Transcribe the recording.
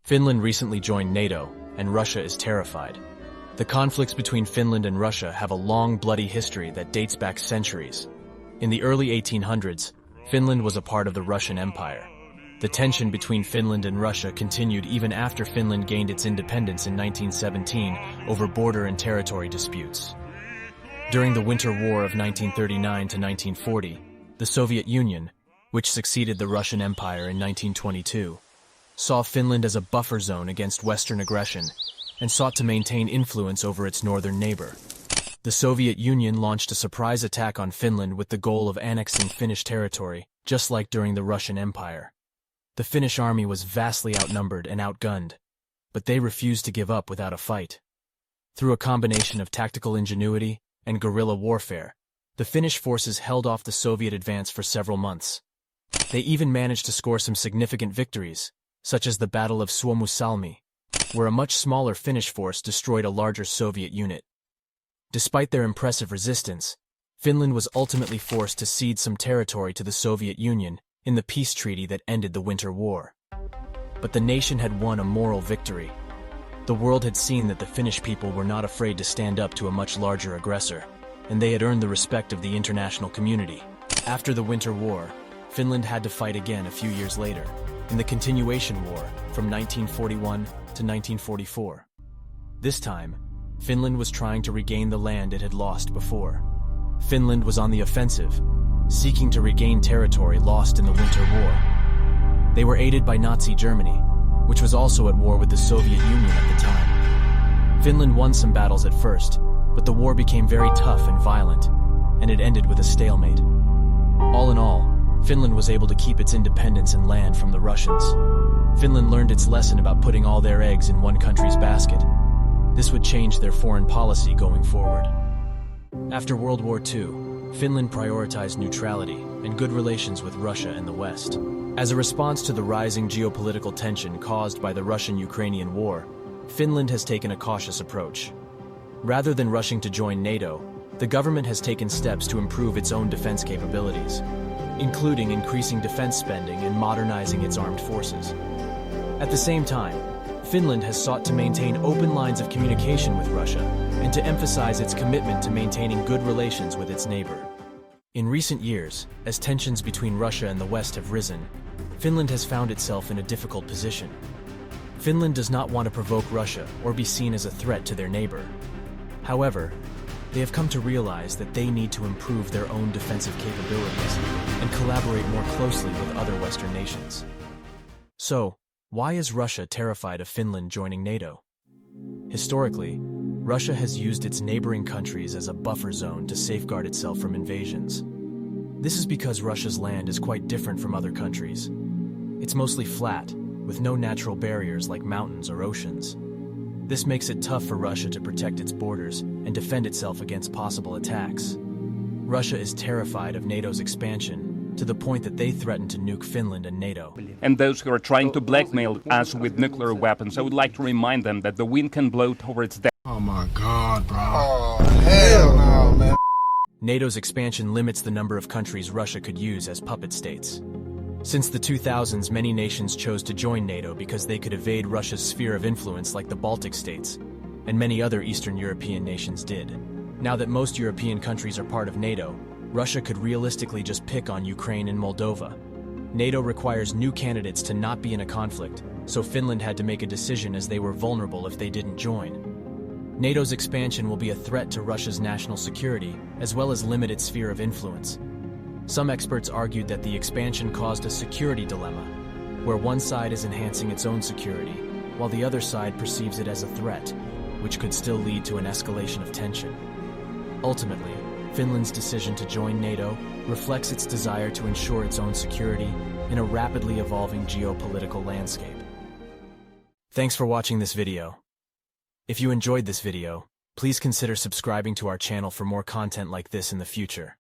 Finland recently joined NATO, and Russia is terrified. The conflicts between Finland and Russia have a long, bloody history that dates back centuries. In the early 1800s, Finland was a part of the Russian Empire. The tension between Finland and Russia continued even after Finland gained its independence in 1917 over border and territory disputes. During the Winter War of 1939 to 1940, the Soviet Union, which succeeded the Russian Empire in 1922, saw Finland as a buffer zone against Western aggression and sought to maintain influence over its northern neighbor. The Soviet Union launched a surprise attack on Finland with the goal of annexing Finnish territory, just like during the Russian Empire. The Finnish army was vastly outnumbered and outgunned, but they refused to give up without a fight. Through a combination of tactical ingenuity and guerrilla warfare, the Finnish forces held off the Soviet advance for several months. They even managed to score some significant victories, such as the Battle of Suomussalmi, where a much smaller Finnish force destroyed a larger Soviet unit. Despite their impressive resistance, Finland was ultimately forced to cede some territory to the Soviet Union in the peace treaty that ended the Winter War. But the nation had won a moral victory. The world had seen that the Finnish people were not afraid to stand up to a much larger aggressor, and they had earned the respect of the international community. After the Winter War, Finland had to fight again a few years later, in the Continuation War from 1941 to 1944. This time, Finland was trying to regain the land it had lost before. Finland was on the offensive, seeking to regain territory lost in the Winter War. They were aided by Nazi Germany, which was also at war with the Soviet Union at the time. Finland won some battles at first, but the war became very tough and violent, and it ended with a stalemate. All in all, Finland was able to keep its independence and land from the Russians. Finland learned its lesson about putting all their eggs in one country's basket. This would change their foreign policy going forward. After World War II, Finland prioritized neutrality and good relations with Russia and the West. As a response to the rising geopolitical tension caused by the Russian-Ukrainian war, Finland has taken a cautious approach. Rather than rushing to join NATO, the government has taken steps to improve its own defense capabilities, including increasing defense spending and modernizing its armed forces. At the same time, Finland has sought to maintain open lines of communication with Russia and to emphasize its commitment to maintaining good relations with its neighbor. In recent years, as tensions between Russia and the West have risen, Finland has found itself in a difficult position. Finland does not want to provoke Russia or be seen as a threat to their neighbor. However, they have come to realize that they need to improve their own defensive capabilities and collaborate more closely with other Western nations. So, why is Russia terrified of Finland joining NATO? Historically, Russia has used its neighboring countries as a buffer zone to safeguard itself from invasions. This is because Russia's land is quite different from other countries. It's mostly flat, with no natural barriers like mountains or oceans. This makes it tough for Russia to protect its borders and defend itself against possible attacks. Russia is terrified of NATO's expansion, to the point that they threaten to nuke Finland and NATO. And those who are trying to blackmail us with nuclear weapons, I would like to remind them that the wind can blow towards them. Oh my God, bro. Oh, hell no, man. NATO's expansion limits the number of countries Russia could use as puppet states. Since the 2000s, many nations chose to join NATO because they could evade Russia's sphere of influence like the Baltic states, and many other Eastern European nations did. Now that most European countries are part of NATO, Russia could realistically just pick on Ukraine and Moldova. NATO requires new candidates to not be in a conflict, so Finland had to make a decision as they were vulnerable if they didn't join. NATO's expansion will be a threat to Russia's national security, as well as limit its sphere of influence. Some experts argued that the expansion caused a security dilemma, where one side is enhancing its own security, while the other side perceives it as a threat, which could still lead to an escalation of tension. Ultimately, Finland's decision to join NATO reflects its desire to ensure its own security in a rapidly evolving geopolitical landscape. Thanks for watching this video. If you enjoyed this video, please consider subscribing to our channel for more content like this in the future.